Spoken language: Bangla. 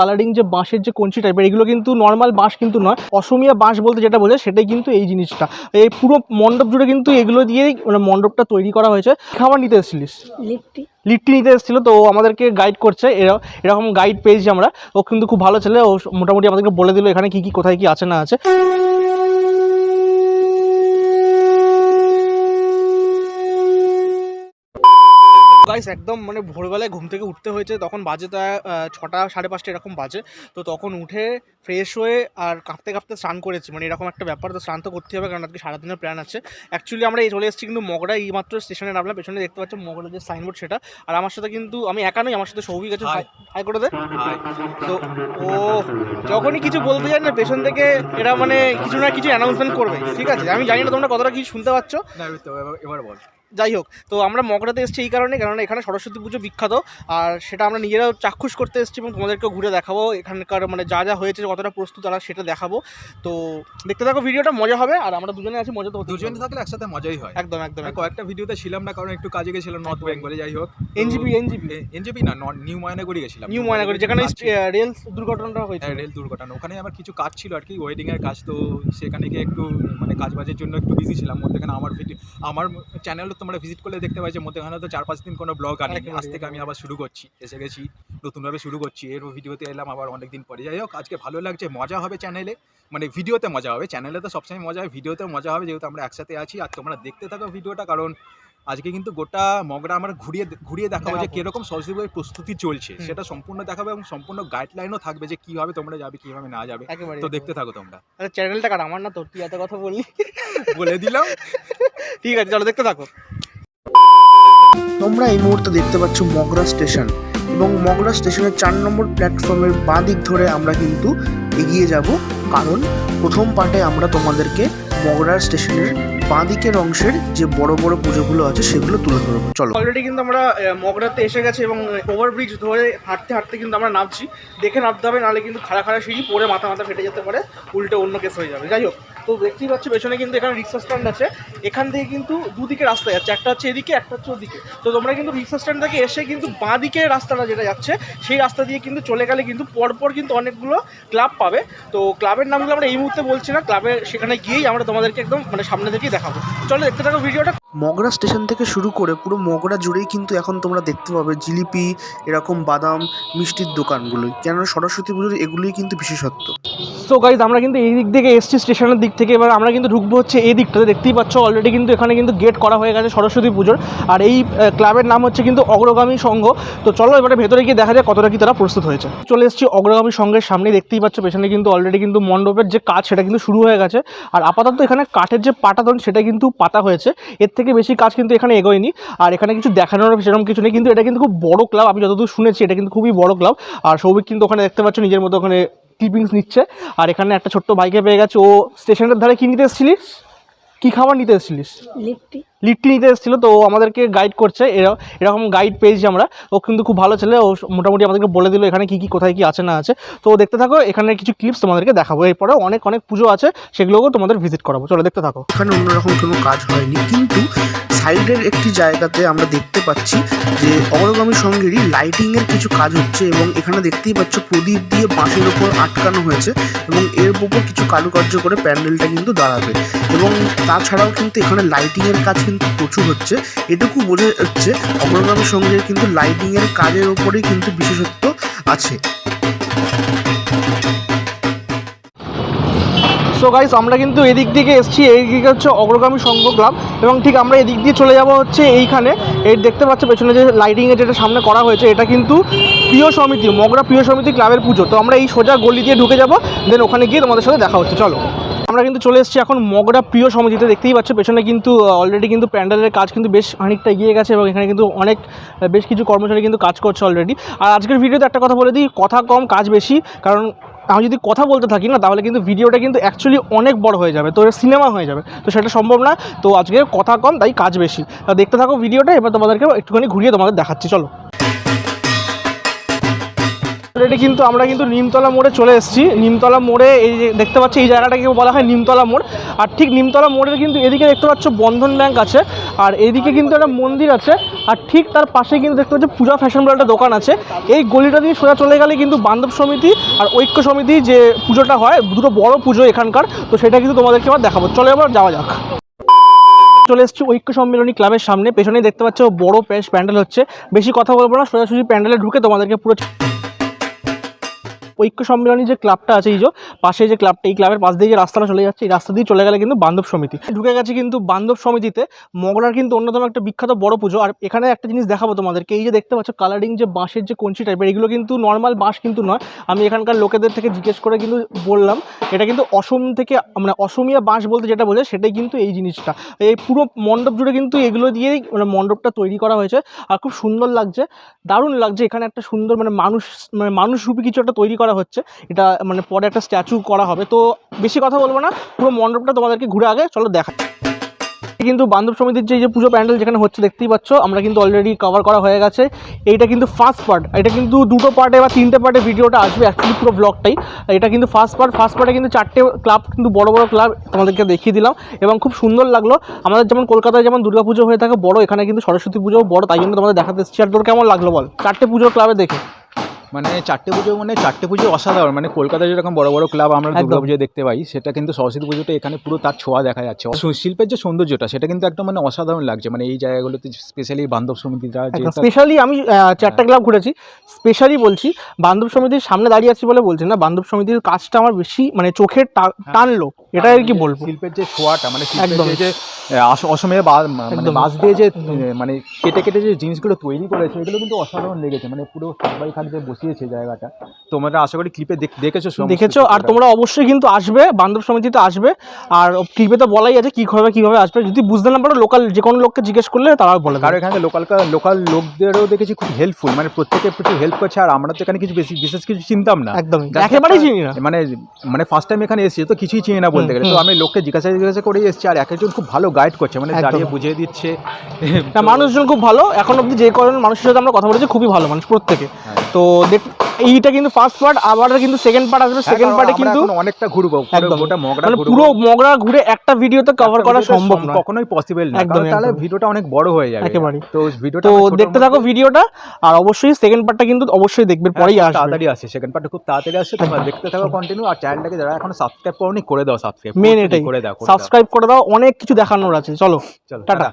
কালারিং যে বাঁশের যে কঞ্চি টাইপের, এগুলো কিন্তু নর্মাল বাঁশ কিন্তু নয়, অসমিয়া বাঁশ বলতে যেটা বোঝায় সেটাই কিন্তু এই জিনিসটা। এই পুরো মণ্ডপ জুড়ে কিন্তু এগুলো দিয়েই মানে মণ্ডপটা তৈরি করা হয়েছে। খাবার নিতে এসেছিলিস? লিট্টি নিতে এসেছিল, তো আমাদেরকে গাইড করছে। এরকম গাইড পেয়েছি আমরা, ও কিন্তু খুব ভালো ছেলে, ও মোটামুটি আমাদেরকে বলে দিল এখানে কি কোথায় কি আছে না আছে। গাইস একদম মানে ভোরবেলায় ঘুম থেকে উঠতে হয়েছে, তখন বাজে তা 6টা 5:30 এরকম বাজে। তো তখন উঠে ফ্রেশ হয়ে আর কাঁপতে কাঁপতে স্নান করেছি, মানে এরকম একটা ব্যাপার। তো স্নান তো করতে হবে কারণ আজকে সারাদিনের প্ল্যান আছে। অ্যাকচুয়ালি আমরা এই চলে এসেছি কিন্তু মগড়া, এই মাত্র স্টেশনে নামলাম। পেছনে দেখতে পাচ্ছ মগড়া যে সাইনবোর্ড সেটা। আর আমার সাথে কিন্তু আমি একা নই, আমার সাথে সৌভিক আছে। হাই করে দে। তো ও যখনই কিছু বলতে যায় না পেছন থেকে এরা মানে কিছু না কিছু অ্যানাউন্সমেন্ট করবে, ঠিক আছে? আমি জানি না তোমরা কতটা কি শুনতে পাচ্ছ। এবার বল। যাই হোক, তো আমরা মগড়াতে এসেছি এই কারণে, কারণ এখানে সরস্বতী পুজো বিখ্যাত, আর সেটা আমরা নিজেরাও চাক্ষুষ করতে এসেছি এবং তোমাদেরকেও ঘুরে দেখাবো এখানকার মানে যা যা হয়েছে, কতটা প্রস্তুত তারা সেটা দেখাবো। তো দেখতে থাকো, ভিডিওটা মজা হবে। আর আমরা দুজনে আছি, মজা তো দুজনে থাকলে একসাথে মজাই হয়। একদম একদম। কয়েকটা ভিডিওতে ছিলাম না কারণ একটু কাজে গেছিলাম নর্থ বেঙ্গলে। যাই হোক, এনজিপি না, নিউ ময়নাগুড়ি গেছিলাম। নিউ ময়নাগুড়ি যেখানে রেল দুর্ঘটনাটা হয়েছে। রেল দুর্ঘটনা, ওখানে আমার কিছু কাজ ছিল আর কি, ওয়েডিং এর কাজ। তো সেখানে গিয়ে একটু মানে কাজ বাজের জন্য একটু বিজি ছিলাম। মধ্যেখানে আমার চ্যানেলও তোমরা ভিজিট করলে দেখতে পাই যে মধ্যখানে তো 4-5 দিন কোনো ব্লগ আনি। আজ থেকে আমি আবার শুরু করছি, এসে গেছি, নতুনভাবে শুরু করছি। এর ভিডিওতে এলাম আবার অনেক দিন পরে। যাই হোক, আজকে ভালো লাগছে, মজা হবে চ্যানেলে, মানে ভিডিওতে মজা হবে। চ্যানেলে তো সবসময় মজা হয়, ভিডিওতেও মজা হবে, যেহেতু আমরা একসাথে আছি। আর তোমরা দেখতে থাকো ভিডিওটা, কারণ আজকে কিন্তু গোটা মগড়া আমরা ঘুরিয়ে দেখাবো যে কিরকম সরস্বতী পুজোর প্রস্তুতি চলছে, সেটা সম্পূর্ণ দেখাবো এবং সম্পূর্ণ গাইডলাইনও থাকবে যে কিভাবে তোমরা যাবে, কিভাবে না যাবে। তো দেখতে থাকো তোমরা। আচ্ছা, চ্যানেলটা কার? আমার না তোর, তুই এত কথা বললি, বলে দিলাম। ঠিক আছে, চলো দেখতে থাকো। তোমরা এই মুহূর্তে দেখতে পাচ্ছ মগড়া স্টেশন, এবং মগড়া স্টেশনের 4 নম্বর প্ল্যাটফর্মের বাঁ দিক ধরে আমরা কিন্তু এগিয়ে যাব, কারণ প্রথম পার্টে আমরা তোমাদেরকে মগড়া স্টেশনের বাঁ দিকের অংশের যে বড় বড় পুজোগুলো আছে সেগুলো তুলে ধরবো। চলো। অলরেডি কিন্তু আমরা মগড়াতে এসে গেছি এবং ওভারব্রিজ ধরে হাঁটতে হাঁটতে কিন্তু আমরা নামছি। দেখে নামতে হবে, নাহলে কিন্তু খাড়া খাড়া সিঁড়ি পড়ে মাথা ফেটে যেতে পারে, উল্টে অন্য কেস হয়ে যাবে। যাই হোক, তো দেখতেই পাচ্ছ পেছনে কিন্তু এখানে রিক্সা স্ট্যান্ড আছে। এখান থেকে কিন্তু দুদিকে রাস্তা যাচ্ছে, একটা হচ্ছে এদিকে, একটা হচ্ছে ওদিকে। তো তোমরা কিন্তু রিক্সা স্ট্যান্ড থেকে এসে কিন্তু বাঁ দিকে রাস্তাটা যেটা যাচ্ছে সেই রাস্তা দিয়ে কিন্তু চলে গেলে কিন্তু পরপর কিন্তু অনেকগুলো ক্লাব পাবে। তো ক্লাবের নামগুলো আমরা এই মুহূর্তে বলছি না, ক্লাবে সেখানে গিয়েই আমরা তোমাদেরকে একদম মানে সামনে থেকেই দেখাবো। চলো দেখতে থাকো ভিডিওটা। মগড়া স্টেশন থেকে শুরু করে পুরো মগড়া জুড়েই কিন্তু এখন তোমরা দেখতে পাবে জিলিপি, এরকম বাদাম, মিষ্টির দোকানগুলোই, কেননা সরস্বতী পুজোর এগুলোই কিন্তু বিশেষত্ব। সো গাইজ, আমরা কিন্তু এই দিক থেকে এসছি স্টেশনের দিক থেকে। এবার আমরা কিন্তু ঢুকবো হচ্ছে এই দিকটাতে। দেখতেই পাচ্ছ অলরেডি কিন্তু এখানে কিন্তু গেট করা হয়ে গেছে সরস্বতী পুজোর। আর এই ক্লাবের নাম হচ্ছে কিন্তু অগ্রগামী সংঘ। তো চলো এবারে ভেতরে গিয়ে দেখা যায় কতটা কি তারা প্রস্তুত হয়েছে। চলে এসেছি অগ্রগামী সংঘের সামনে। দেখতেই পাচ্ছ পেছনে কিন্তু অলরেডি কিন্তু মণ্ডপের যে কাজ সেটা কিন্তু শুরু হয়ে গেছে। আর আপাতত এখানে কাঠের যে পাটাতন সেটা কিন্তু পাতা হয়েছে, এর থেকে বেশি কাজ কিন্তু এখানে এগোয়নি। আর এখানে কিছু দেখানোর সেরকম কিছু নেই, কিন্তু এটা কিন্তু খুব বড় ক্লাব, আমি যতদূর শুনেছি এটা কিন্তু খুবই বড় ক্লাব। আর সৌভিক কিন্তু ওখানে দেখতে পাচ্ছ নিজের মতো ওখানে ক্লিপিংস নিচ্ছে। আর এখানে একটা ছোট্ট বাইকে পেয়ে গেছে। ও স্টেশনের ধারে কি নিতে এসেছিলিস? কি খাবার নিতে এসেছিলিস? লিট্টি নিতে এসেছিলো, তো আমাদেরকে গাইড করছে। এরকম গাইড পেয়েছি আমরা, ও কিন্তু খুব ভালো ছেলে, ও মোটামুটি আমাদেরকে বলে দিল এখানে কি কোথায় কি আছে না আছে। তো দেখতে থাকো, এখানে কিছু ক্লিপস তোমাদেরকে দেখাবো। এরপরে অনেক পুজো আছে, সেগুলোকেও তোমাদের ভিজিট করাবো। চলো দেখতে থাকো। এখানে অন্যরকম কোনো কাজ হয়নি, কিন্তু সাইডের একটি জায়গাতে আমরা দেখতে পাচ্ছি যে অগ্রগামী সঙ্গেরই লাইটিংয়ের কিছু কাজ হচ্ছে, এবং এখানে দেখতেই পাচ্ছ প্রদীপ দিয়ে বাঁশের ওপর আটকানো হয়েছে, এবং এর উপর কিছু কারুকার্য করে প্যান্ডেলটা কিন্তু দাঁড়াবে। এবং তাছাড়াও কিন্তু এখানে লাইটিংয়ের কাজ কিন্তু প্রচুর হচ্ছে। এটুকু বোঝা যাচ্ছে অগ্রগামী সঙ্গের কিন্তু লাইটিংয়ের কাজের ওপরেই কিন্তু বিশেষত্ব আছে। সো গাইস, আমরা কিন্তু এদিক দিকে এসেছি, এইদিকে হচ্ছে অগ্রগামী সংঘ ক্লাব, এবং ঠিক আমরা এদিক দিয়ে চলে যাব হচ্ছে এইখানে। এই দেখতে পাচ্ছ পেছনে যে লাইটিংয়ের যেটা সামনে করা হয়েছে, এটা কিন্তু প্রিয় সমিতি, মগড়া প্রিয় সমিতি ক্লাবের পুজো। তো আমরা এই সোজা গলি দিয়ে ঢুকে যাব, দেন ওখানে গিয়ে তোমাদের সাথে দেখা হচ্ছে। চলো, আমরা কিন্তু চলে এসেছি এখন মগড়া প্রিয় সমিতিতে। দেখতেই পাচ্ছ পেছনে কিন্তু অলরেডি কিন্তু প্যান্ডেলের কাজ কিন্তু বেশ খানিকটা এগিয়ে গেছে, এবং এখানে কিন্তু বেশ কিছু কর্মচারী কিন্তু কাজ করছে অলরেডি। আর আজকের ভিডিওতে একটা কথা বলে দিই, কথা কম কাজ বেশি, কারণ আমি যদি কথা বলতে থাকি না তাহলে কিন্তু ভিডিওটা কিন্তু অ্যাকচুয়ালি অনেক বড় হয়ে যাবে, তো সিনেমা হয়ে যাবে, তো সেটা সম্ভব না। তো আজকে কথা কম, তাই কাজ বেশি। দেখতে থাকো ভিডিওটা, এবার তোমাদেরকে একটুখানি ঘুরিয়ে তোমাদের দেখাচ্ছি। চলো। অলরেডি কিন্তু আমরা কিন্তু নিমতলা মোড়ে চলে এসেছি। নিমতলা মোড়ে এই যে দেখতে পাচ্ছি এই জায়গাটাকে বলা হয় নিমতলা মোড়। আর ঠিক নিমতলা মোড়ের কিন্তু এদিকে দেখতে পাচ্ছ বন্ধন ব্যাংক আছে, আর এইদিকে কিন্তু একটা মন্দির আছে, আর ঠিক তার পাশে কিন্তু দেখতে পাচ্ছ পূজা ফ্যাশন বলে একটা দোকান আছে। এই গলিটা দিয়ে সোজা চলে গেলে কিন্তু বান্ধব সমিতি আর ঐক্য সমিতি যে পুজোটা হয়, দুটো বড় পুজো এখানকার, তো সেটা কিন্তু তোমাদেরকে আবার দেখাবো। চলো এবার যাওয়া যাক। চলে এসেছি ঐক্য সম্মেলনী ক্লাবের সামনে। পেছনেই দেখতে পাচ্ছ বড় প্যান্ডেল হচ্ছে। বেশি কথা বলবো না, সোজাসুজি প্যান্ডেলে ঢুকে তোমাদেরকে পুরো ঐক্য সম্মেলনী যে ক্লাবটা আছে, এই যে পাশে যে ক্লাবটা, এই ক্লাবের পাশ দিয়ে যে রাস্তাটা চলে যাচ্ছে, এই রাস্তা দিয়ে চলে গেলে কিন্তু বান্ধব সমিতি ঢুকে গেছে। কিন্তু বান্ধব সমিতিতে মগরার কিন্তু অন্যতম একটা বিখ্যাত বড় পুজো। আর এখানে একটা জিনিস দেখাবো তোমাদেরকে, এই যে দেখতে পাচ্ছ কালারিং যে বাঁশের যে কঞ্চি টাইপের, এগুলো কিন্তু নর্মাল বাঁশ কিন্তু নয়। আমি এখানকার লোকেদের থেকে জিজ্ঞেস করে কিন্তু বললাম এটা কিন্তু অসম থেকে, মানে অসমিয়া বাঁশ বলতে যেটা বোঝে সেটাই কিন্তু এই জিনিসটা। এই পুরো মণ্ডপ জুড়ে কিন্তু এগুলো দিয়েই মানে মণ্ডপটা তৈরি করা হয়েছে। আর খুব সুন্দর লাগছে, দারুণ লাগছে। এখানে একটা সুন্দর মানে মানুষরূপী কিছু একটা তৈরি করা হচ্ছে, এটা মানে পরে একটা স্ট্যাচু করা হবে। তো বেশি কথা বলবো না, পুরো মণ্ডপটা তোমাদেরকে ঘুরে আগে চলো দেখা। কিন্তু বান্ধব সমিতির যে পুজো প্যান্ডেল যেখানে হচ্ছে দেখতেই পাচ্ছ, আমরা কিন্তু অলরেডি কভার করা হয়ে গেছে। এইটা কিন্তু ফার্স্ট পার্ট, এটা কিন্তু দুটো পার্টে বা তিনটে পার্টে ভিডিওটা আসবে, অ্যাকচুয়ালি পুরো ব্লগটাই। এটা কিন্তু ফার্স্ট পার্টে কিন্তু 4টে ক্লাব, কিন্তু বড় বড় ক্লাব তোমাদেরকে দেখিয়ে দিলাম এবং খুব সুন্দর লাগলো। আমাদের যেমন কলকাতায় যেমন দুর্গাপুজো হয়ে থাকে বড়, এখানে কিন্তু সরস্বতী পুজোও বড়, তাই জন্য তোমাদের দেখাতে এসেছি। আর তোর কেমন লাগলো বল 4টে পুজোর ক্লাবে দেখে? মানে 4টে পুজো অসাধারণ। মানে কলকাতায় যেরকম বড় বড় ক্লাব আমরা দুর্গা পুজো দেখতে পাই, সেটা কিন্তু সরস্বতী পুজোটা এখানে পুরো তার ছোঁয়া দেখা যাচ্ছে। শিল্পের যে সৌন্দর্যটা সেটা কিন্তু একদম মানে অসাধারণ লাগছে। মানে এই জায়গাগুলোতে স্পেশালি বান্ধব সমিতিরা, স্পেশালি আমি 4টা ক্লাব ঘুরেছি, স্পেশালি বলছি বান্ধব সমিতির সামনে দাঁড়িয়ে আছি বলে বলছি না, বান্ধব সমিতির কাজটা আমার বেশি মানে চোখের টানলো, এটা আর কি বলবো। শিল্পের যে ছোঁয়াটা, মানে শিল্পের যে অসময়ে বাঁশ দিয়ে যে মানে কেটে কেটে যে জিনিসগুলো তৈরি করেছে, এগুলো কিন্তু অসাধারণ লেগেছে। মানে পুরো সবাই খাট যে বসিয়েছে জায়গাটা, তোমরা আশা করি ক্লিপে দেখেছো। আর তোমরা অবশ্যই কিন্তু আসবে, বান্ধব সমিতিতে আসবে। আর ক্লিপে তো বলাই আছে কিভাবে আসবে, যদি বুঝতে না পারো লোকাল যে কোনো লোককে জিজ্ঞেস করলে তারাও বলে দেবে। আর এখানে লোকাল লোকদেরও দেখেছি খুব হেল্পফুল, মানে প্রত্যেকে প্রচুর হেল্প করছে। আর আমরা তো এখানে কিছু বিশেষ কিছু চিনতাম না, একদম একেবারেই চিনি না। মানে ফার্স্ট টাইম এখানে এসেছি তো কিছুই চিনি না বলতে গেলে। তো আমি লোককে জিজ্ঞাসা করেই এসেছি, আর একজন খুব ভালো গাইড করছে, মানে দাঁড়িয়ে বুঝিয়ে দিচ্ছে। মানুষজন খুব ভালো, এখন অব্দি যে কজন মানুষের সাথে আমরা কথা বলেছি খুবই ভালো মানুষ প্রত্যেকে। তো এইটা কিন্তু ফার্স্ট পার্ট, আবার কিন্তু সেকেন্ড পার্ট আসবে। সেকেন্ড পার্টে কিন্তু অনেকটা ঘুরবো, পুরো মগরা ঘুরে একটা ভিডিওতে কভার করা সম্ভব না, কখনোই পসিবল না, তাহলে ভিডিওটা অনেক বড় হয়ে যাবে একেবারে। তো ভিডিওটা দেখতে থাকো ভিডিওটা, আর অবশ্যই সেকেন্ড পার্টটা কিন্তু অবশ্যই দেখবে, পরেই আসবে, তাড়াতাড়ি আসে সেকেন্ড পার্টটা, খুব তাড়াতাড়ি আসে। তোমরা দেখতে থাকো কন্টিনিউ। আর চ্যানেলটাকে যারা এখনো সাবস্ক্রাইব করোনি করে দাও, সাবস্ক্রাইব মেন এটাই, সাবস্ক্রাইব করে দাও, অনেক কিছু দেখানোর আছে। চলো টাটা।